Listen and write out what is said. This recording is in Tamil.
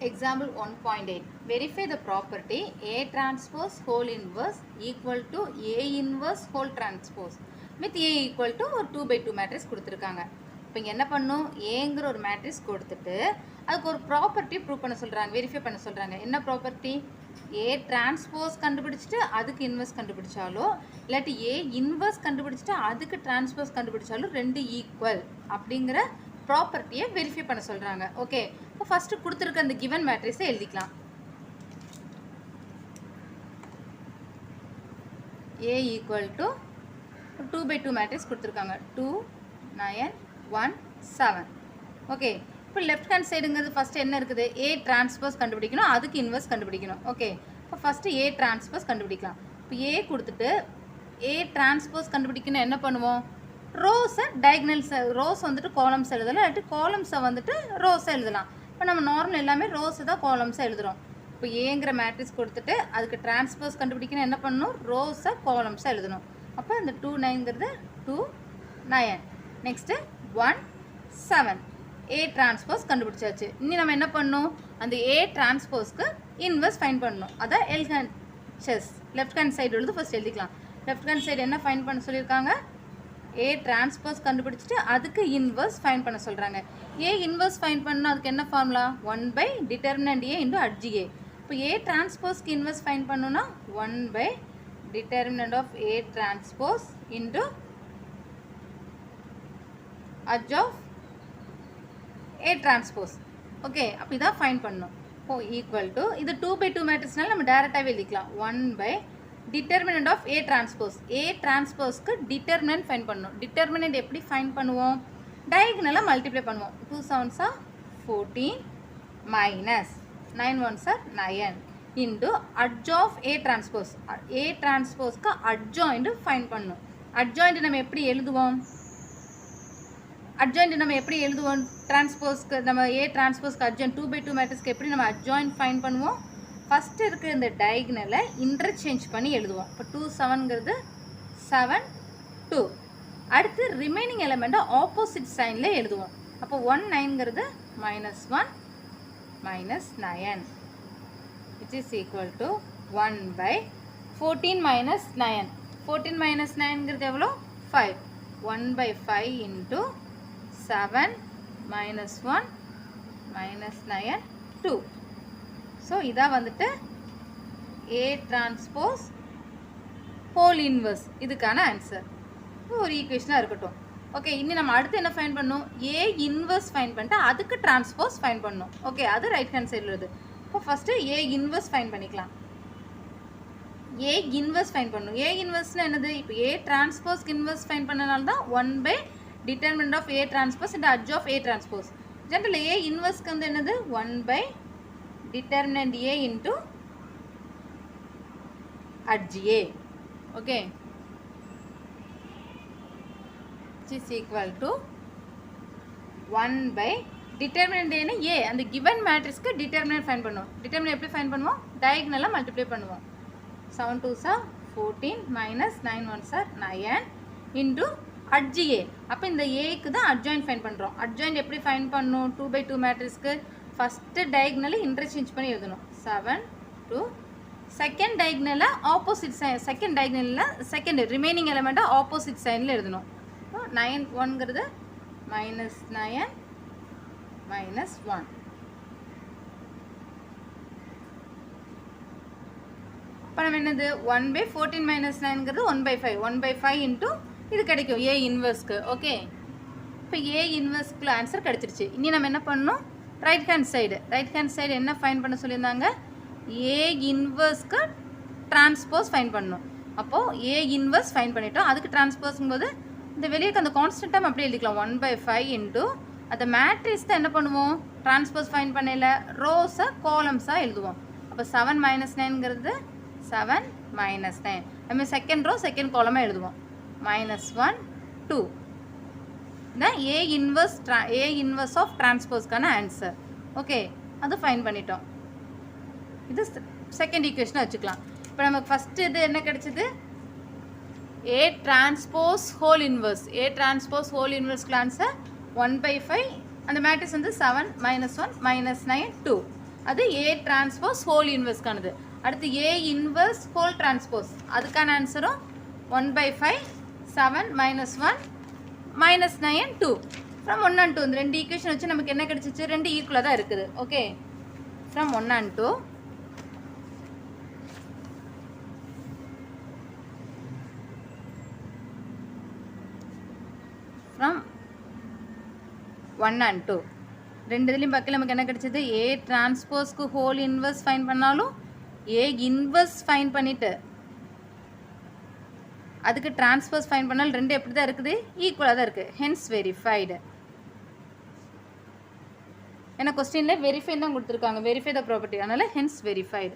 Example 1.8. Verify the property A transpose whole inverse equal to A inverse whole transpose with A equal to ஒரு 2/2 matrix கொடுத்துருக்காங்க. இப்போ இங்கே என்ன பண்ணும், ஏங்கிற ஒரு மேட்ரிக்ஸ் கொடுத்துட்டு அதுக்கு ஒரு ப்ராப்பர்ட்டி ப்ரூவ் பண்ண சொல்கிறாங்க, வெரிஃபை பண்ண சொல்கிறாங்க. என்ன ப்ராப்பர்ட்டி? ஏ டிரான்ஸ்போஸ் கண்டுபிடிச்சிட்டு அதுக்கு இன்வெர்ஸ் கண்டுபிடிச்சாலோ இல்லாட்டி ஏ இன்வெர்ஸ் கண்டுபிடிச்சிட்டு அதுக்கு டிரான்ஸ்போஸ் கண்டுபிடிச்சாலும் ரெண்டு ஈக்குவல் அப்படிங்கிற ப்ராப்பர்ட்டியை வெரிஃபை பண்ண சொல்கிறாங்க. ஓகே, இப்போ ஃபஸ்ட்டு கொடுத்துருக்க அந்த கிவன் மேட்ரிக்ஸை எழுதிக்கலாம். ஏ ஈக்குவல் டு 2/2 மேட்ரிக்ஸ் கொடுத்துருக்காங்க. 2 9 1 7. ஓகே, இப்போ லெஃப்ட் ஹேண்ட் சைடுங்கிறது ஃபஸ்ட்டு என்ன இருக்குது? ஏ டிரான்ஸ்போஸ் கண்டுபிடிக்கணும், அதுக்கு இன்வெர்ஸ் கண்டுபிடிக்கணும். ஓகே, இப்போ ஃபஸ்ட்டு ஏ டிரான்ஸ்போஸ் கண்டுபிடிக்கலாம். இப்போ ஏ கொடுத்துட்டு ஏ டிரான்ஸ்போஸ் கண்டுபிடிக்கணும் என்ன பண்ணுவோம்? ரோஸை டயக்னல்ஸை, ரோஸ் வந்துட்டு காலம்ஸ் எழுதலாம், இல்லாட்டி காலம்ஸை வந்துட்டு ரோஸை எழுதலாம். இப்போ நம்ம நார்மல் எல்லாமே ரோஸை தான் காலம்ஸை எழுதுகிறோம். இப்போ ஏங்கிற மேட்ரிக்ஸ் கொடுத்துட்டு அதுக்கு டிரான்ஸ்போஸ் கண்டுபிடிக்கணும் என்ன பண்ணணும்? ரோஸை காலம்ஸை எழுதணும். அப்போ இந்த 2 9ங்கிறது 2 9. நெக்ஸ்ட்டு 1 7. ஏ டிரான்ஸ்போஸ் கண்டுபிடிச்சாச்சு. இனி நம்ம என்ன பண்ணணும்? அந்த ஏ டிரான்ஸ்போஸ்க்கு இன்வெர்ஸ் ஃபைன் பண்ணணும். அதான் LHS லெஃப்ட் ஹேண்ட் சைடு உள்ளது ஃபஸ்ட் எழுதிக்கலாம். லெஃப்ட் ஹேண்ட் சைடு என்ன ஃபைன் பண்ண சொல்லியிருக்காங்க? ஏ டிரான்ஸ்போஸ் கண்டுபிடிச்சிட்டு அதுக்கு இன்வெர்ஸ் ஃபைன் பண்ண சொல்கிறாங்க. ஏ இன்வெர்ஸ் ஃபைன் பண்ணணும், அதுக்கு என்ன formula? 1/determinant A into adj A. இப்போ ஏ டிரான்ஸ்போஸ்க்கு இன்வெர்ஸ் ஃபைன் பண்ணணும்னா 1/determinant of A transpose into adj of A transpose. Okay, அப்படி தான் ஃபைன் பண்ணணும். இப்போ ஈக்குவல் டு இது 2/2 மேட்ரிக்ஸ்னால நம்ம டேரெக்டாகவே எழுதிக்கலாம். 1/determinant of A transpose. A transpose-க்கு டிட்டர்மினன்ட் ஃபைன் பண்ணணும். டிட்டர்மினன்ட் எப்படி ஃபைன் பண்ணுவோம்? டயகனலாக மல்டிப்ளை பண்ணுவோம். 2 7s are 14 minus 9 1s are 9 into adj of A transpose. A transpose-க்கு adjoint fine பண்ணணும். adjoint நம்ம எப்படி எழுதுவோம்? adjoint நம்ம எப்படி எழுதுவோம்? டிரான்ஸ்போஸ்க்கு நம்ம ஏ டிரான்ஸ்போஸ்க்கு adjoint 2/2 மேட்ரிக்ஸ்க்கு எப்படி நம்ம adjoint ஃபைன் பண்ணுவோம்? ஃபஸ்ட்டு இருக்கிற இந்த டயகனலை இன்டர்சேஞ்ச் பண்ணி எழுதுவோம். இப்போ 2 7ங்கிறது 7 2. அடுத்து ரிமைனிங் எலிமெண்ட்டை ஆப்போசிட் சைனில் எழுதுவோம். அப்போ 1 9ங்கிறது -1 -9 which is equal to 1/14 minus 9. 14 minus 9ங்கிறது எவ்வளோ? 5. 1/5 into 7 minus 1 minus 9 2. ஸோ இதான் வந்துட்டு ஏ டிரான்ஸ்போஸ் ஹோல் இன்வெர்ஸ் இதுக்கான ஆன்சர். ஒரு ஈக்குவேஷனாக இருக்கட்டும். ஓகே, இனி நம்ம அடுத்து என்ன ஃபைன் பண்ணணும்? ஏ இன்வெர்ஸ் ஃபைன் பண்ணிட்டு அதுக்கு டிரான்ஸ்போஸ் ஃபைன் பண்ணணும். ஓகே, அது ரைட் ஹேண்ட் சைடில் இருக்குது. இப்போ ஃபஸ்ட்டு ஏ இன்வெர்ஸ் ஃபைன் பண்ணிக்கலாம். ஏ இன்வெர்ஸ் ஃபைன் பண்ணணும். ஏ இன்வெர்ஸ்னால் என்னது? இப்போ ஏ டிரான்ஸ்போஸ்க்கு இன்வெர்ஸ் ஃபைன் பண்ணனால தான் 1/determinant of A transpose into adj of A transpose. General A இன்வெர்ஸ்க்கு வந்து என்னது? 1/determinant A into adj A. Okay, which is equal to 1/determinant A னா A அந்த given மேட்ரிக்ஸ்க்கு டிட்டர்மினன்ட் ஃபைன் பண்ணுவோம். டிட்டர்மினன்ட் எப்படி ஃபைன் பண்ணுவோம்? டயகனலாக மல்டிப்ளை பண்ணுவோம். 7 2s are 14 minus 9 1s are 9 into adj A. அப்போ இந்த ஏக்கு தான் adjoint ஃபைன் பண்ணுறோம். adjoint எப்படி ஃபைன் பண்ணணும்? 2/2 மேட்ரிக்ஸ்க்கு ஃபஸ்ட்டு டயகனலை இன்டர்சேஞ்ச் பண்ணி எழுதணும். 7 2. செகண்ட் டயகனலை ஆப்போசிட் சைன், செகண்ட் டயகனலில் செகண்ட் ரிமைனிங் எலிமெண்ட்டை ஆப்போசிட் சைனில் எழுதணும். 9 1ங்கிறது -9 -1. இப்போ நம்ம என்னது? 1/14 minus 9ங்கிறது 1/5. 1/5 இன்ட்டு இது கிடைக்கும் ஏ இன்வெர்ஸ்க்கு. ஓகே, இப்போ ஏ இன்வெர்ஸ்க்குள்ள ஆன்சர் கிடச்சிருச்சு. இனி நம்ம என்ன பண்ணணும்? ரைட் ஹேண்ட் சைடு என்ன ஃபைன் பண்ண சொல்லியிருந்தாங்க? ஏ இன்வெர்ஸ்க்கு டிரான்ஸ்போஸ் ஃபைன் பண்ணணும். அப்போது ஏ இன்வெர்ஸ் ஃபைன் பண்ணிட்டோம், அதுக்கு டிரான்ஸ்போஸுங்கும் போது இந்த வெளியே அந்த கான்ஸ்டன்ட் டைம் அப்படியே எழுதிக்கலாம். 1/5 இன்ட்டு அந்த மேட்ரிக்ஸ் தான் என்ன பண்ணுவோம்? டிரான்ஸ்போஸ் ஃபைன் பண்ணல ரோஸை காலம்ஸாக எழுதுவோம். அப்போ 7 -9ங்கிறது 7 -9 நம்ம செகண்ட் ரோ செகண்ட் காலமாக எழுதுவோம். -1 2 தான் ஏ இன்வெர்ஸ் ஆஃப் டிரான்ஸ்போஸ்க்கான ஆன்சர். ஓகே, அது ஃபைன் பண்ணிட்டோம். இது செகண்ட் ஈக்குவேஷனை வச்சுக்கலாம். இப்போ நமக்கு ஃபஸ்ட்டு இது என்ன கிடைச்சிது? A transpose whole inverse. A transpose whole inverse answer 1/5. அந்த மேட்ரிக்ஸ் வந்து 7 -1 -9 2. அது ஏ டிரான்ஸ்போஸ் ஹோல் இன்வெர்ஸ்க்கானது. அடுத்து ஏ இன்வெர்ஸ் ஹோல் டிரான்ஸ்போஸ், அதுக்கான ஆன்சரும் 1/5 7 -1 -9 2. ஃப்ரம் 1 and 2 இந்த ரெண்டு ஈக்குவேஷன் வச்சு நமக்கு என்ன கிடைச்சிச்சு? ரெண்டு ஈக்குவலாக தான் இருக்குது. Okay, from 1 and 2 from 1 and 2 ரெண்டு இதுலேயும் பக்கம் நமக்கு என்ன கிடைச்சது? ஏ டிரான்ஸ்போஸ்க்கு ஹோல் இன்வெர்ஸ் ஃபைன் பண்ணாலும் ஏ இன்வெர்ஸ் ஃபைன் பண்ணிவிட்டு அதுக்கு டிரான்ஸ்போஸ் ஃபைன் பண்ணாலும் ரெண்டு எப்படி தான் இருக்குது? ஈக்குவலாக தான் இருக்குது. Hence verified. ஏன்னா கொஸ்டினில் வெரிஃபை தான் கொடுத்துருக்காங்க, வெரிஃபை த ப்ராப்பர்ட்டி, அதனால் ஹென்ஸ் வெரிஃபைடு.